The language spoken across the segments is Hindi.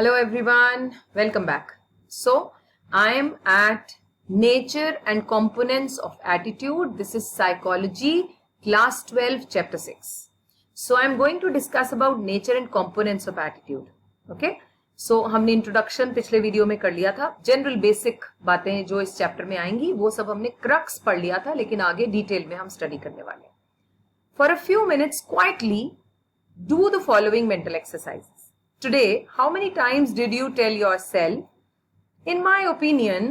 Hello everyone, welcome back. So I am at Nature and Components of Attitude. This is Psychology, Class 12, Chapter 6. So I am going to discuss about nature and components of attitude. Okay? So हमने इंट्रोडक्शन पिछले वीडियो में कर लिया था. जनरल बेसिक बातें जो इस चैप्टर में आएंगी वो सब हमने क्रक्स पढ़ लिया था, लेकिन आगे डिटेल में हम स्टडी करने वाले हैं. For a few minutes quietly do the following mental exercises. Today, how many times did you tell yourself, in my opinion,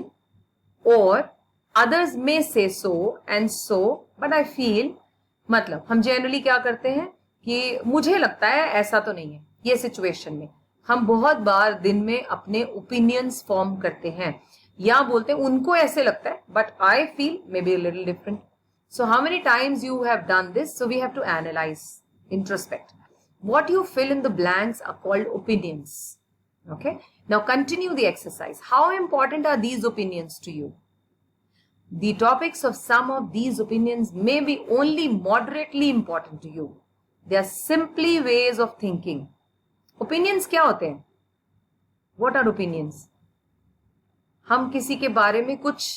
or others may say so and so, but I feel, मतलब हम जनरली क्या करते हैं कि मुझे लगता है ऐसा तो नहीं है. ये सिचुएशन में हम बहुत बार दिन में अपने ओपिनियंस फॉर्म करते हैं या बोलते हैं उनको ऐसे लगता है but I feel may be a little different. So how many times you have done this? So we have to analyze, introspect. What you fill in the blanks are called opinions. Okay. Now continue the exercise. How important are these opinions to you? The topics of some of these opinions may be only moderately important to you. They are simply ways of thinking. Opinions क्या होते हैं? What are opinions? हम किसी के बारे में कुछ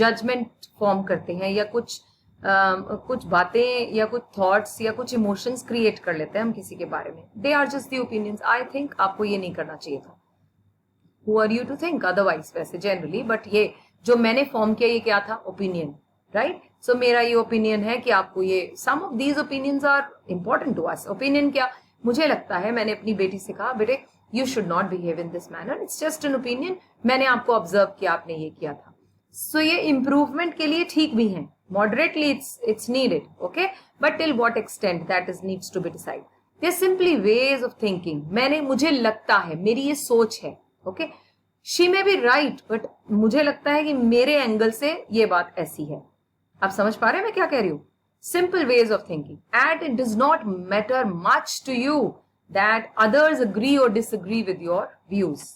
judgment form करते हैं या कुछ बातें या कुछ थॉट्स या कुछ इमोशंस क्रिएट कर लेते हैं हम किसी के बारे में. They are just the opinions. I think आपको ये नहीं करना चाहिए था. Who are you to think otherwise वैसे जनरली, बट ये जो मैंने फॉर्म किया ये क्या था? Opinion, right? सो मेरा ये ओपिनियन है कि आपको ये some of these opinions are important to us. Opinion क्या? मुझे लगता है, मैंने अपनी बेटी से कहा बेटे you should not behave in this manner, it's just an opinion, मैंने आपको ऑब्जर्व किया, आपने ये किया था. सो ये इंप्रूवमेंट के लिए ठीक भी है. Moderately it's needed, okay, but till what extent that is needs to be decided. They're simply ways of thinking. मुझे लगता है, मेरी ये सोच है, okay. She may be right, but मुझे लगता है कि मेरे एंगल से ये बात ऐसी है. आप समझ पा रहे हैं मैं क्या कह रही हूँ? Simple ways of thinking. And it does not matter much to you that others agree or disagree with your views,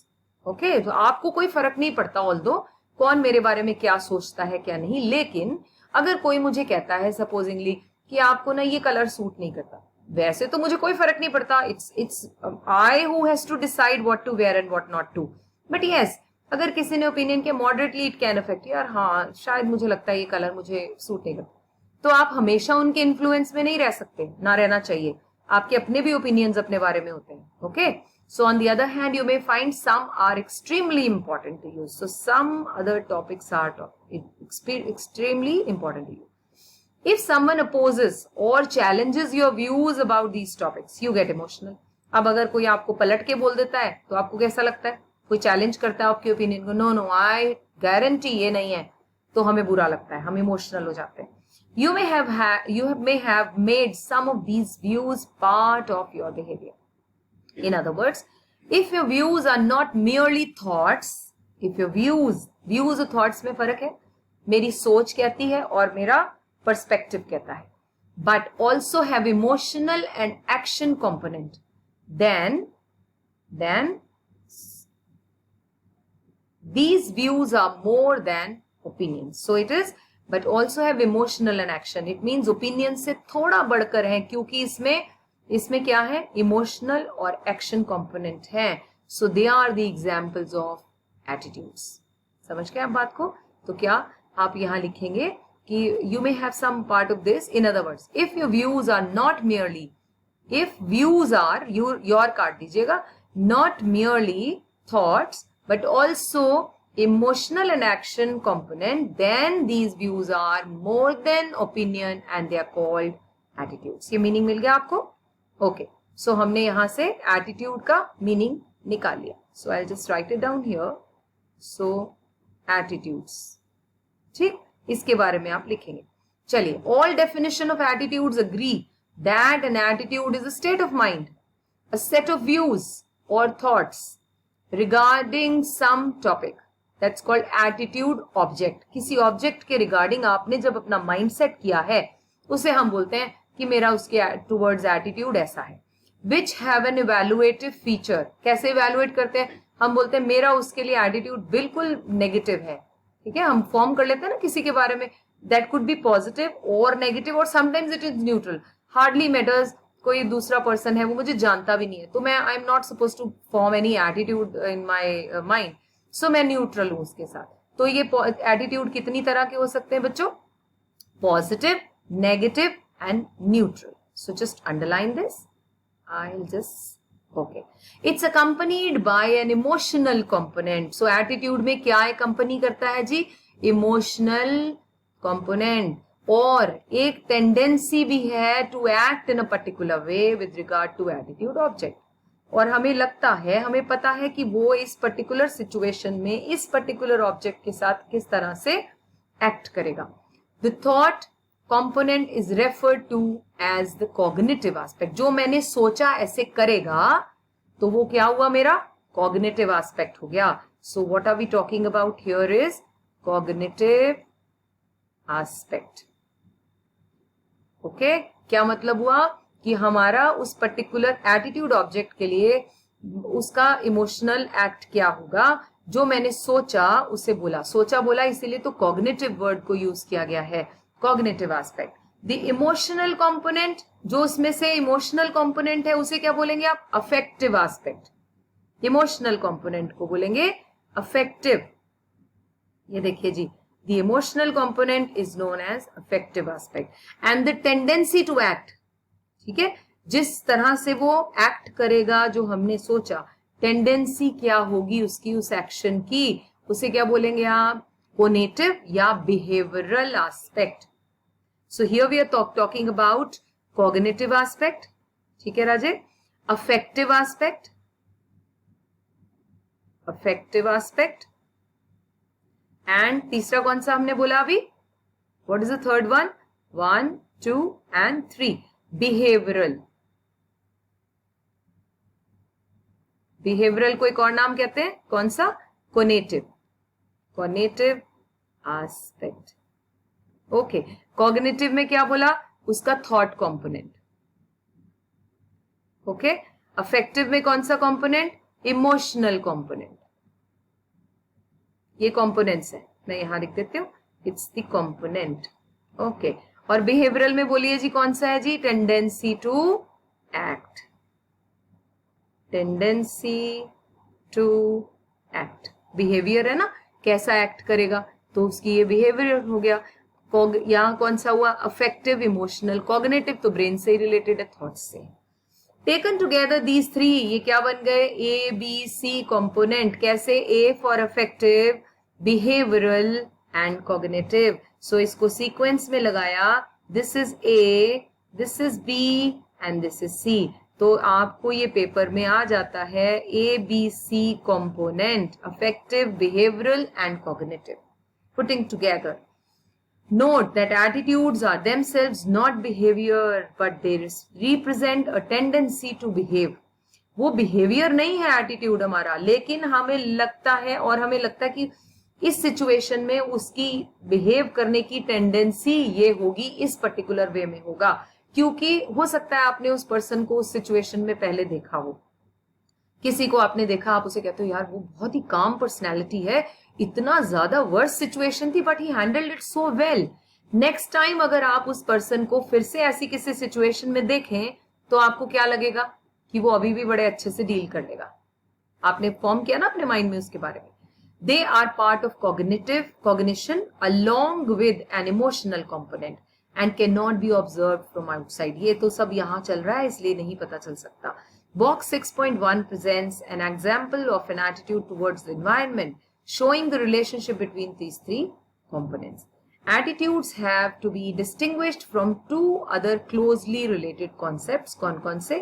okay. तो आपको कोई फर्क नहीं पड़ता although कौन मेरे बारे में क्या सोचता है क्या नहीं, लेकिन अगर कोई मुझे कहता है सपोजिंगली कि आपको ना ये कलर सूट नहीं करता, वैसे तो मुझे कोई फर्क नहीं पड़ता. It's I who has to decide what to wear and what not to. But yes, अगर किसी ने ओपिनियन किया मॉडरेटली इट कैन अफेक्ट, यार हाँ शायद मुझे लगता है ये कलर मुझे सूट नहीं करता, तो आप हमेशा उनके इन्फ्लुएंस में नहीं रह सकते, ना रहना चाहिए. आपके अपने भी ओपिनियंस अपने बारे में होते हैं, okay. So on the other hand, you may find some are extremely important to you. So some other topics are extremely important to you. If someone opposes or challenges your views about these topics, you get emotional. अब अगर कोई आपको पलट के बोल देता है तो आपको कैसा लगता है? कोई चैलेंज करता है आपके ओपिनियन को, नो नो आई गारंटी ये नहीं है, तो हमें बुरा लगता है, हम इमोशनल हो जाते हैं. You may have made some of these views part of your behavior. In other words, if your views are not merely thoughts, if your views और thoughts में फर्क है, मेरी सोच कहती है और मेरा perspective कहता है, but also have emotional and action component, then these views are more than opinions. So it is, but also have emotional and action. It means opinion से थोड़ा बढ़कर है, क्योंकि इसमें क्या है? इमोशनल और एक्शन कंपोनेंट है. So they are the examples of attitudes. समझ गए आप बात को? तो क्या आप यहां लिखेंगे कि you may have some part of this. In other words, if your views are not merely, if views are your काट दीजिएगा, not merely thoughts but also emotional and action component, then these views are more than opinion and they are called attitudes. ये मीनिंग मिल गया आपको? ओके. सो हमने यहां से एटीट्यूड का मीनिंग निकाल लिया. So I just write it down here. So attitudes, ठीक, इसके बारे में आप लिखेंगे. चलिए, all definition of attitudes agree that an attitude is a state of mind, a set of views और thoughts regarding some topic, that's called attitude object. किसी ऑब्जेक्ट के रिगार्डिंग आपने जब अपना माइंड सेट किया है उसे हम बोलते हैं कि मेरा उसके टुवर्ड्स एटीट्यूड ऐसा है. Which have an evaluative feature. कैसे इवैल्यूएट करते हैं? हम बोलते हैं मेरा उसके लिए एटीट्यूड बिल्कुल नेगेटिव है, ठीक है. हम फॉर्म कर लेते हैं ना किसी के बारे में, दैट कुड बी पॉजिटिव और नेगेटिव और sometimes it is neutral, hardly matters. कोई दूसरा पर्सन है, वो मुझे जानता भी नहीं है, तो मैं I am not suppose to form any attitude in my mind, so मैं न्यूट्रल हूं उसके साथ। तो ये एटीट्यूड कितनी तरह के हो सकते हैं बच्चों? Positive, negative and neutral. So just underline this, I will just okay. It's accompanied by N emotional component. So attitude में क्या अकम्पनी करता है जी? Emotional component. और एक टेंडेंसी भी है to act in a particular way with regard to attitude object. और हमें लगता है, हमें पता है कि वो इस पर्टिकुलर सिचुएशन में इस पर्टिकुलर ऑब्जेक्ट के साथ किस तरह से एक्ट करेगा। The thought component is referred to as the cognitive aspect. जो मैंने सोचा ऐसे करेगा, तो वो क्या हुआ? मेरा कॉग्निटिव एस्पेक्ट हो गया। So what are we talking about here is cognitive aspect. Okay, क्या मतलब हुआ कि हमारा उस पर्टिकुलर एटीट्यूड ऑब्जेक्ट के लिए उसका इमोशनल एक्ट क्या होगा? जो मैंने सोचा उसे बोला, सोचा बोला, इसीलिए तो कॉग्निटिव वर्ड को यूज किया गया है, cognitive aspect. The emotional component, जो उसमें से इमोशनल कंपोनेंट है, उसे क्या बोलेंगे आप? Affective aspect. इमोशनल कंपोनेंट को बोलेंगे अफेक्टिव। ये देखिए जी, the emotional component is known as affective aspect and the tendency to act, ठीक है, जिस तरह से वो एक्ट करेगा जो हमने सोचा, टेंडेंसी क्या होगी उसकी, उस एक्शन की, उसे क्या बोलेंगे आप? कोनेटिव या behavioural aspect. So here we are talking about cognitive aspect, ठीक है Raje, affective aspect, affective aspect, and तीसरा कौन सा हमने बोला अभी? What is the third one? 1, 2 and 3, behavioural. Behavioural को एक और नाम कहते हैं, कौन सा? Conative, conative aspect. Okay, cognitive में क्या बोला? उसका थॉट कंपोनेंट। ओके, अफेक्टिव में कौन सा कंपोनेंट? Emotional component. ये कंपोनेंट्स है, मैं यहां लिख देती हूँ, इट्स द कंपोनेंट। ओके, और बिहेवियरल में बोलिए जी कौन सा है जी? Tendency to act, tendency to act. Behaviour है ना, कैसा एक्ट करेगा, तो उसकी ये बिहेवियर हो गया। यहां कौन सा हुआ? अफेक्टिव, इमोशनल, कॉग्निटिव तो ब्रेन से ही रिलेटेड है, थॉट्स से। टेकन टुगेदर दीज 3, ये क्या बन गए? A B C component. कैसे? A for affective, behavioural and cognitive. So इसको सीक्वेंस में लगाया, this is A, this is B and this is C. तो आपको ये पेपर में आ जाता है A B C component, affective, behavioural and cognitive, putting together. Note that attitudes are themselves not behavior, but they represent a tendency to behave. वो behavior नहीं है attitude हमारा, लेकिन हमें लगता है, और हमें लगता है कि इस situation में उसकी behave करने की tendency ये होगी, इस particular way में होगा, क्योंकि हो सकता है आपने उस person को उस situation में पहले देखा हो। किसी को आपने देखा, आप उसे कहते हो यार वो बहुत ही काम पर्सनैलिटी है, इतना ज्यादा वर्स्ट सिचुएशन थी but he handled it so well. Next time अगर आप उस पर्सन को फिर से ऐसी किसी सिचुएशन में देखें, तो आपको क्या लगेगा? कि वो अभी भी बड़े अच्छे से डील कर लेगा। आपने फॉर्म किया ना अपने माइंड में उसके बारे में। They are part of cognition along with an emotional component and can not be observe from outside. ये तो सब यहाँ चल रहा है, इसलिए नहीं पता चल सकता। Box 6.1 presents an example of an attitude towards the environment, showing the relationship between these 3 components. Attitudes have to be distinguished from 2 other closely related concepts. कौन से?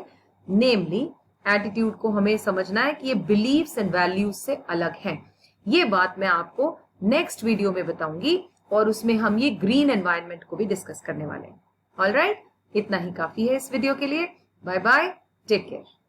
Namely, attitude को हमें समझना है कि ये beliefs and values से अलग हैं। ये बात मैं आपको next वीडियो में बताऊंगी, और उसमें हम ये green environment को भी डिस्कस करने वाले हैं। All right? इतना ही काफी है इस वीडियो के लिए। Bye bye, take care.